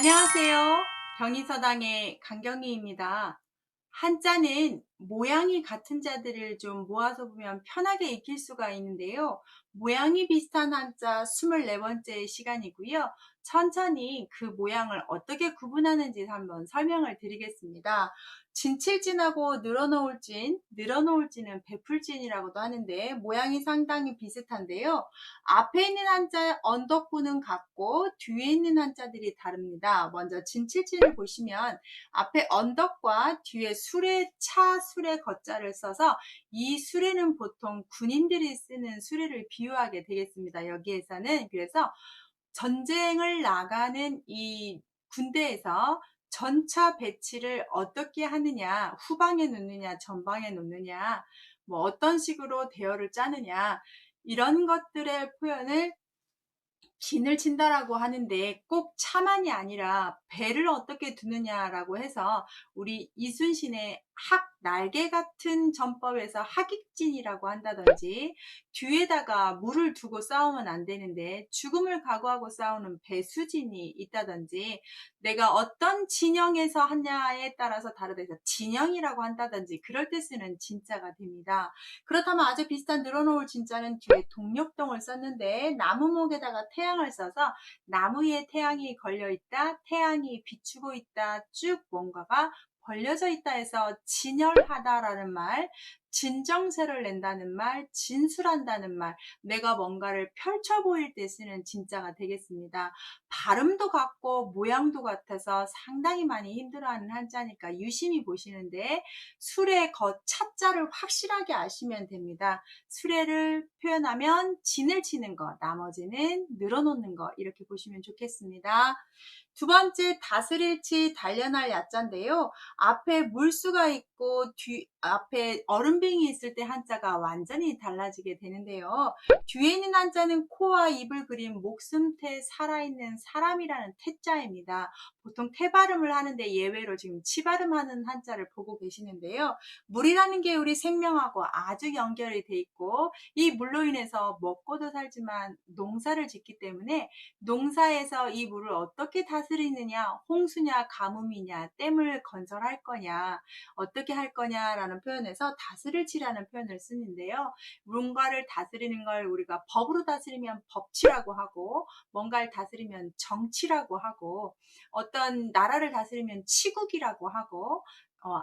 안녕하세요. 경인서당의 강경희입니다. 한자는 모양이 같은 자들을 좀 모아서 보면 편하게 익힐 수가 있는데요. 모양이 비슷한 한자 24번째 시간이고요. 천천히 그 모양을 어떻게 구분하는지 한번 설명을 드리겠습니다. 진칠진하고 늘어놓을진은 베풀진이라고도 하는데 모양이 상당히 비슷한데요. 앞에 있는 한자의 언덕구는 같고 뒤에 있는 한자들이 다릅니다. 먼저 진칠진을 보시면 앞에 언덕과 뒤에 수레 거자를 써서 이 수레는 보통 군인들이 쓰는 수레를 비유하게 되겠습니다. 여기에서는 그래서 전쟁을 나가는 이 군대에서 전차 배치를 어떻게 하느냐, 후방에 놓느냐, 전방에 놓느냐, 뭐 어떤 식으로 대열을 짜느냐, 이런 것들의 표현을 진을 친다라고 하는데 꼭 차만이 아니라 배를 어떻게 두느냐라고 해서 우리 이순신의 날개 같은 전법에서 학익진이라고 한다든지 뒤에다가 물을 두고 싸우면 안 되는데 죽음을 각오하고 싸우는 배수진이 있다든지 내가 어떤 진영에서 하냐에 따라서 다르다 해서 진영이라고 한다든지 그럴 때 쓰는 진자가 됩니다. 그렇다면 아주 비슷한 늘어놓을 진자는 뒤에 동력동을 썼는데 나무목에다가 태양을 써서 나무에 태양이 걸려있다, 태양이 비추고 있다, 쭉 뭔가가 벌려져 있다 해서 진열하다라는 말, 진정세를 낸다는 말, 진술한다는 말, 내가 뭔가를 펼쳐 보일 때 쓰는 진자가 되겠습니다. 발음도 같고 모양도 같아서 상당히 많이 힘들어하는 한자니까 유심히 보시는데 수레 차자를 확실하게 아시면 됩니다. 수레를 표현하면 진을 치는 거, 나머지는 늘어놓는 거 이렇게 보시면 좋겠습니다. 두 번째 다스릴치 단련할 야자인데요. 앞에 물수가 있고 앞에 얼음빙이 있을 때 한자가 완전히 달라지게 되는데요. 뒤에 있는 한자는 코와 입을 그린 목숨태 살아있는 사람이라는 태자입니다. 보통 태 발음을 하는데 예외로 지금 치 발음하는 한자를 보고 계시는데요. 물이라는 게 우리 생명하고 아주 연결이 돼 있고 이 물로 인해서 먹고도 살지만 농사를 짓기 때문에 농사에서 이 물을 어떻게 다스리느냐, 홍수냐, 가뭄이냐, 댐을 건설할 거냐, 어떻게 할 거냐라는 표현에서 다스릴지라는 표현을 쓰는데요. 뭔가를 다스리는 걸 우리가 법으로 다스리면 법치라고 하고, 뭔가를 다스리면 정치라고 하고, 어떤 나라를 다스리면 치국이라고 하고,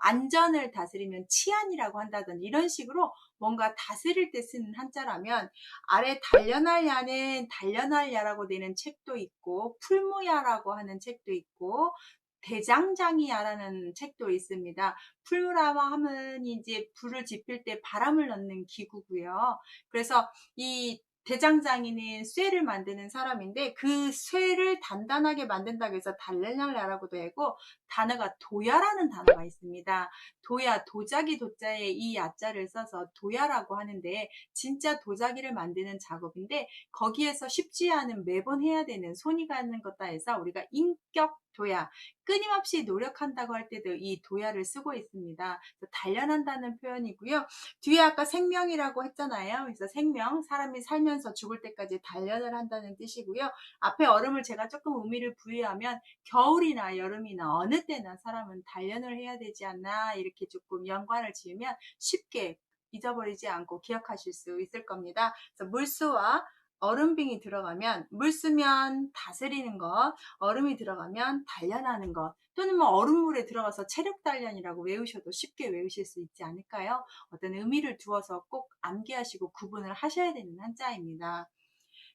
안전을 다스리면 치안이라고 한다든지 이런 식으로 뭔가 다스릴 때 쓰는 한자라면 아래 단련할 야는 단련할 야라고 되는 책도 있고 풀무야라고 하는 책도 있고 대장장이야라는 책도 있습니다. 풀무라고 하면 이제 불을 지필 때 바람을 넣는 기구고요. 그래서 이 대장장이는 쇠를 만드는 사람인데 그 쇠를 단단하게 만든다고 해서 단련할야라고도 하고 단어가 도야라는 단어가 있습니다. 도야, 도자기 도자에 이 야자를 써서 도야라고 하는데 진짜 도자기를 만드는 작업인데 거기에서 쉽지 않은 매번 해야 되는 손이 가는 것다 해서 우리가 인격 도야, 끊임없이 노력한다고 할 때도 이 도야를 쓰고 있습니다. 단련한다는 표현이고요. 뒤에 아까 생명이라고 했잖아요. 그래서 생명, 사람이 살면서 죽을 때까지 단련을 한다는 뜻이고요. 앞에 얼음을 제가 조금 의미를 부여하면 겨울이나 여름이나 어느 때나 사람은 단련을 해야 되지 않나 이렇게 조금 연관을 지으면 쉽게 잊어버리지 않고 기억하실 수 있을 겁니다. 그래서 물수와 얼음빙이 들어가면 물 쓰면 다스리는 것, 얼음이 들어가면 단련하는 것, 또는 뭐 얼음물에 들어가서 체력 단련이라고 외우셔도 쉽게 외우실 수 있지 않을까요? 어떤 의미를 두어서 꼭 암기하시고 구분을 하셔야 되는 한자입니다.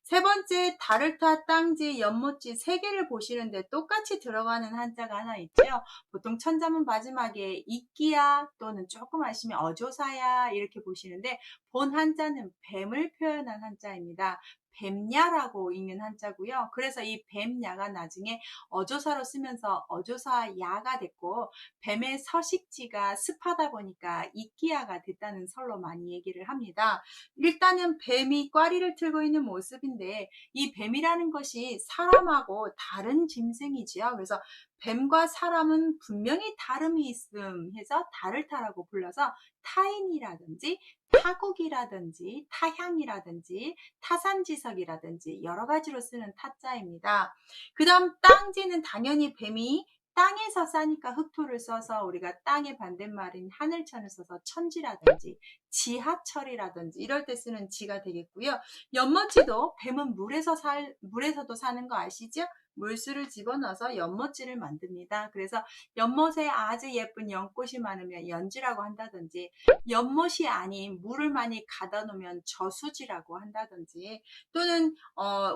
세 번째, 다르타, 땅지, 연못지 세 개를 보시는데 똑같이 들어가는 한자가 하나 있죠. 보통 천자문 마지막에 이끼야 또는 조금 하시면 어조사야 이렇게 보시는데 본 한자는 뱀을 표현한 한자입니다. 뱀야라고 읽는 한자고요. 그래서 이 뱀야가 나중에 어조사로 쓰면서 어조사야가 됐고 뱀의 서식지가 습하다 보니까 이끼야가 됐다는 설로 많이 얘기를 합니다. 일단은 뱀이 꽈리를 틀고 있는 모습인데 이 뱀이라는 것이 사람하고 다른 짐승이지요. 그래서 뱀과 사람은 분명히 다름이 있음 해서 다를타라고 불러서 타인이라든지 타국이라든지 타향이라든지 타산지석이라든지 여러 가지로 쓰는 타자입니다. 그 다음 땅지는 당연히 뱀이 땅에서 싸니까 흑토를 써서 우리가 땅의 반대말인 하늘천을 써서 천지라든지 지하철이라든지 이럴 때 쓰는 지가 되겠고요. 연못지도 뱀은 물에서도 사는 거 아시죠? 물수를 집어넣어서 연못지를 만듭니다. 그래서 연못에 아주 예쁜 연꽃이 많으면 연지라고 한다든지 연못이 아닌 물을 많이 가다 놓으면 저수지라고 한다든지 또는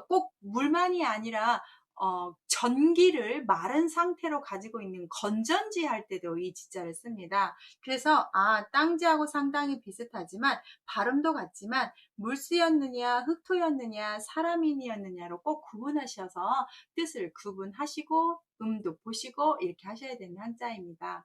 꼭 물만이 아니라 전기를 마른 상태로 가지고 있는 건전지 할 때도 이 지자를 씁니다. 그래서 땅지하고 상당히 비슷하지만 발음도 같지만 물수였느냐 흑토였느냐 사람인이었느냐로 꼭 구분하셔서 뜻을 구분하시고 음도 보시고 이렇게 하셔야 되는 한자입니다.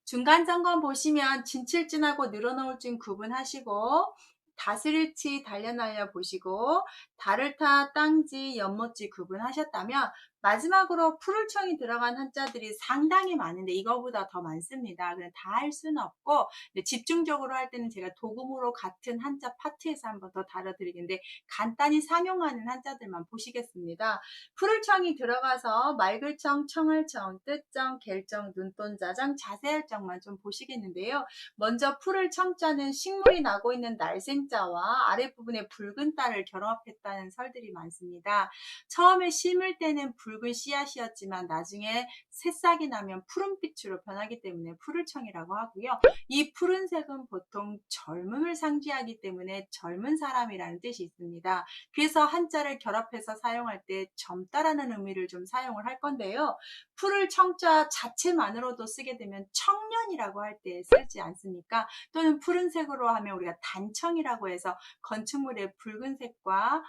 중간 점검 보시면 진칠진하고 늘어놓을진 구분하시고 다스릴치 달려날려 보시고 다를타 땅지 연못지 구분하셨다면 마지막으로 풀을청이 들어간 한자들이 상당히 많은데 이거보다 더 많습니다. 그냥 다 할 수는 없고 집중적으로 할 때는 제가 도금으로 같은 한자 파트에서 한번 더 다뤄드리겠는데 간단히 상용하는 한자들만 보시겠습니다. 풀을청이 들어가서 말글청, 청할청, 뜻정, 갤정, 눈돈자정, 자세할정만 좀 보시겠는데요. 먼저 풀을 청자는 식물이 나고 있는 날생자와 아랫부분에 붉은 딸을 결합했다는 설들이 많습니다. 처음에 심을 때는 붉은 씨앗이었지만 나중에 새싹이 나면 푸른빛으로 변하기 때문에 풀을청이라고 하고요. 이 푸른색은 보통 젊음을 상징하기 때문에 젊은 사람이라는 뜻이 있습니다. 그래서 한자를 결합해서 사용할 때 젊다라는 의미를 좀 사용을 할 건데요. 풀을 청자 자체만으로도 쓰게 되면 청년이라고 할 때 쓰지 않습니까? 또는 푸른색으로 하면 우리가 단청이라고 해서 건축물의 붉은색과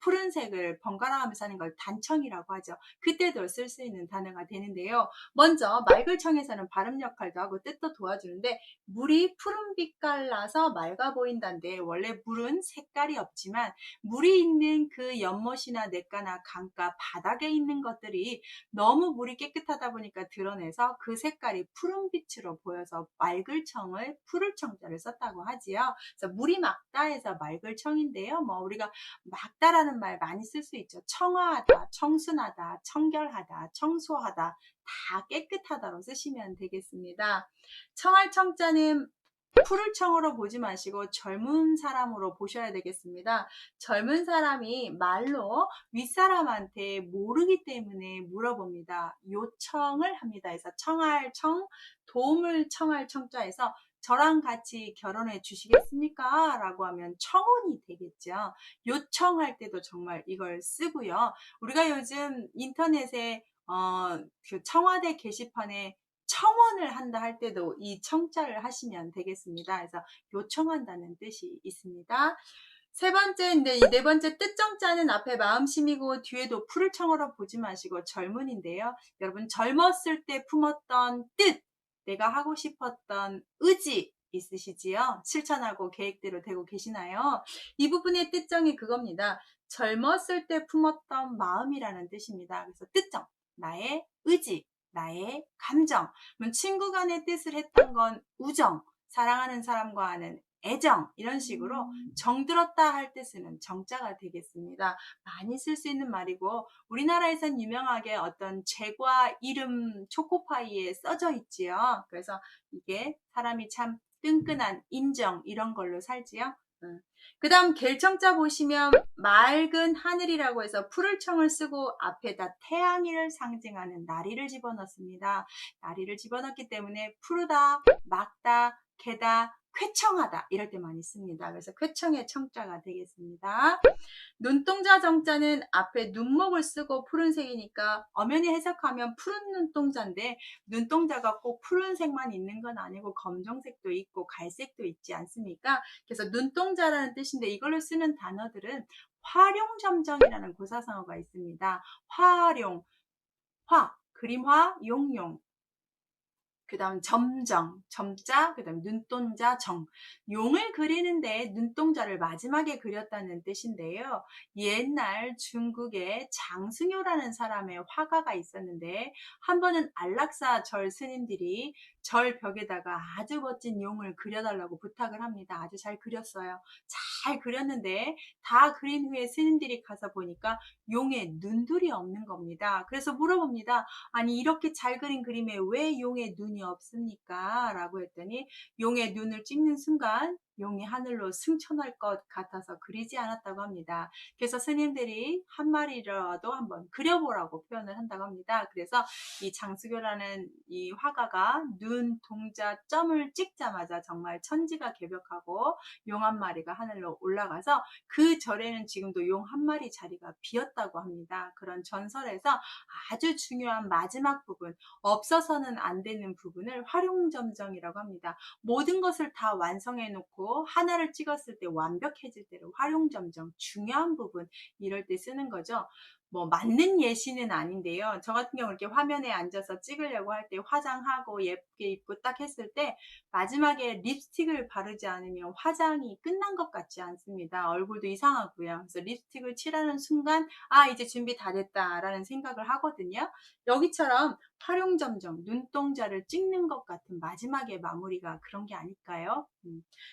푸른색을 번갈아 가면서 하는 걸 단청이라고 하죠. 그때도 쓸 수 있는 단어가 되는데요. 먼저 말글청에서는 발음 역할도 하고 뜻도 도와주는데 물이 푸른빛깔 나서 맑아 보인다는데 원래 물은 색깔이 없지만 물이 있는 그 연못이나 냇가나 강가 바닥에 있는 것들이 너무 물이 깨끗하다 보니까 드러내서 그 색깔이 푸른빛으로 보여서 맑을청을 푸를청자를 썼다고 하지요. 그래서 물이 맑다 해서 맑을청인데요. 우리가 맑다라는 말 많이 쓸 수 있죠. 청아하다, 청순하다, 청결하다, 청소하다 다 깨끗하다로 쓰시면 되겠습니다. 청할 청자는 푸를 청으로 보지 마시고 젊은 사람으로 보셔야 되겠습니다. 젊은 사람이 말로 윗사람한테 모르기 때문에 물어봅니다. 요청을 합니다. 그래서 청할 청, 도움을 청할 청자에서 저랑 같이 결혼해 주시겠습니까? 라고 하면 청혼이 되겠죠. 요청할 때도 정말 이걸 쓰고요. 우리가 요즘 인터넷에 그 청와대 게시판에 청원을 한다 할 때도 이 청자를 하시면 되겠습니다. 그래서 요청한다는 뜻이 있습니다. 세 번째인데 이 네 번째 뜻정자는 앞에 마음심이고 뒤에도 풀을 청으로 보지 마시고 젊은인데요. 여러분 젊었을 때 품었던 뜻, 내가 하고 싶었던 의지 있으시지요? 실천하고 계획대로 되고 계시나요? 이 부분의 뜻정이 그겁니다. 젊었을 때 품었던 마음이라는 뜻입니다. 그래서 뜻정, 나의 의지, 나의 감정. 친구 간의 뜻을 했던 건 우정, 사랑하는 사람과 하는 애정 이런 식으로 정들었다 할 때 쓰는 정자가 되겠습니다. 많이 쓸 수 있는 말이고 우리나라에선 유명하게 어떤 제과 이름 초코파이에 써져 있지요. 그래서 이게 사람이 참 끈끈한 인정 이런 걸로 살지요. 그 다음 갤청자 보시면 맑은 하늘이라고 해서 푸를 청을 쓰고 앞에다 태양을 상징하는 나리를 집어넣습니다. 나리를 집어넣기 때문에 푸르다, 맑다, 개다, 쾌청하다 이럴 때 많이 씁니다. 그래서 쾌청의 청자가 되겠습니다. 눈동자 정자는 앞에 눈목을 쓰고 푸른색이니까 엄연히 해석하면 푸른 눈동자인데 눈동자가 꼭 푸른색만 있는 건 아니고 검정색도 있고 갈색도 있지 않습니까? 그래서 눈동자라는 뜻인데 이걸로 쓰는 단어들은 활용점정이라는 고사성어가 있습니다. 활용, 그림화, 용용 그 다음 점정, 점자, 그 다음 눈동자, 정. 용을 그리는데 눈동자를 마지막에 그렸다는 뜻인데요. 옛날 중국에 장승효라는 사람의 화가가 있었는데 한 번은 안락사 절 스님들이 절 벽에다가 아주 멋진 용을 그려달라고 부탁을 합니다. 아주 잘 그렸어요. 잘 그렸는데 다 그린 후에 스님들이 가서 보니까 용에 눈둘이 없는 겁니다. 그래서 물어봅니다. 아니 이렇게 잘 그린 그림에 왜 용의 눈이 없습니까? 라고 했더니 용의 눈을 찍는 순간 용이 하늘로 승천할 것 같아서 그리지 않았다고 합니다. 그래서 스님들이 한 마리라도 한번 그려보라고 표현을 한다고 합니다. 그래서 이 장수교라는 이 화가가 눈, 동자, 점을 찍자마자 정말 천지가 개벽하고 용 한 마리가 하늘로 올라가서 그 절에는 지금도 용 한 마리 자리가 비었다고 합니다. 그런 전설에서 아주 중요한 마지막 부분, 없어서는 안 되는 부분을 활용점정이라고 합니다. 모든 것을 다 완성해 놓고 하나를 찍었을 때 완벽해질 때를 활용점정, 중요한 부분 이럴 때 쓰는 거죠. 뭐 맞는 예시는 아닌데요. 저 같은 경우 이렇게 화면에 앉아서 찍으려고 할 때 화장하고 예쁘게 입고 딱 했을 때 마지막에 립스틱을 바르지 않으면 화장이 끝난 것 같지 않습니다. 얼굴도 이상하고요. 그래서 립스틱을 칠하는 순간 아 이제 준비 다 됐다라는 생각을 하거든요. 여기처럼 활용점정, 눈동자를 찍는 것 같은 마지막에 마무리가 그런 게 아닐까요?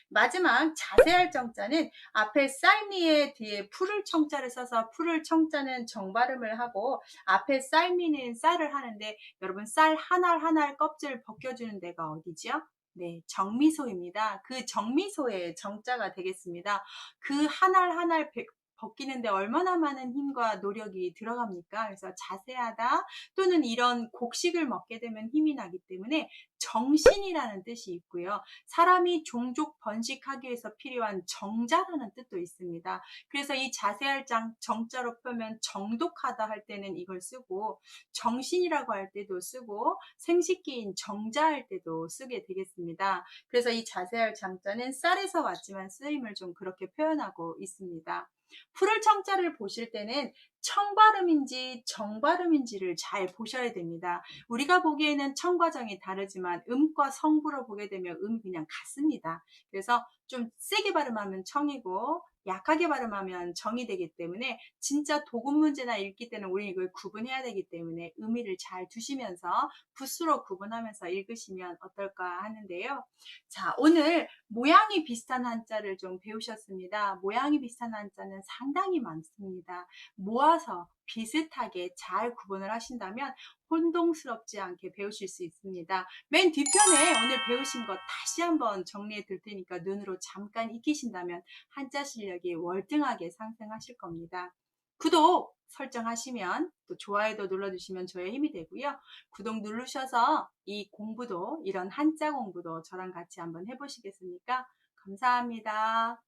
마지막 자세할 정자는 앞에 쌀미에 뒤에 풀을 청자를 써서 풀을 청자는 정발음을 하고 앞에 쌀미는 쌀을 하는데 여러분 쌀 한 알 한 알 껍질 벗겨주는 데가 어디죠? 네, 정미소입니다. 그 정미소의 정자가 되겠습니다. 그 한 알 한 알 벗기는데 얼마나 많은 힘과 노력이 들어갑니까? 그래서 자세하다 또는 이런 곡식을 먹게 되면 힘이 나기 때문에 정신이라는 뜻이 있고요. 사람이 종족 번식하기 위해서 필요한 정자라는 뜻도 있습니다. 그래서 이 자세할 정자로 펴면 정독하다 할 때는 이걸 쓰고 정신이라고 할 때도 쓰고 생식기인 정자할 때도 쓰게 되겠습니다. 그래서 이 자세할 장자는 쌀에서 왔지만 쓰임을 좀 그렇게 표현하고 있습니다. 풀을 청자를 보실 때는 청발음인지 정발음인지를 잘 보셔야 됩니다. 우리가 보기에는 청과 정이 다르지만 음과 성부로 보게 되면 음이 그냥 같습니다. 그래서 좀 세게 발음하면 청이고 약하게 발음하면 정이 되기 때문에 진짜 도금 문제나 읽기 때는 우리 이걸 구분해야 되기 때문에 의미를 잘 두시면서 붓으로 구분하면서 읽으시면 어떨까 하는데요. 자, 오늘 모양이 비슷한 한자를 좀 배우셨습니다. 모양이 비슷한 한자는 상당히 많습니다. 모아서 비슷하게 잘 구분을 하신다면 혼동스럽지 않게 배우실 수 있습니다. 맨 뒤편에 오늘 배우신 것 다시 한번 정리해 드릴 테니까 눈으로 잠깐 익히신다면 한자 실력이 월등하게 상승하실 겁니다. 구독 설정하시면 또 좋아요도 눌러주시면 저의 힘이 되고요. 구독 누르셔서 이 공부도 이런 한자 공부도 저랑 같이 한번 해보시겠습니까? 감사합니다.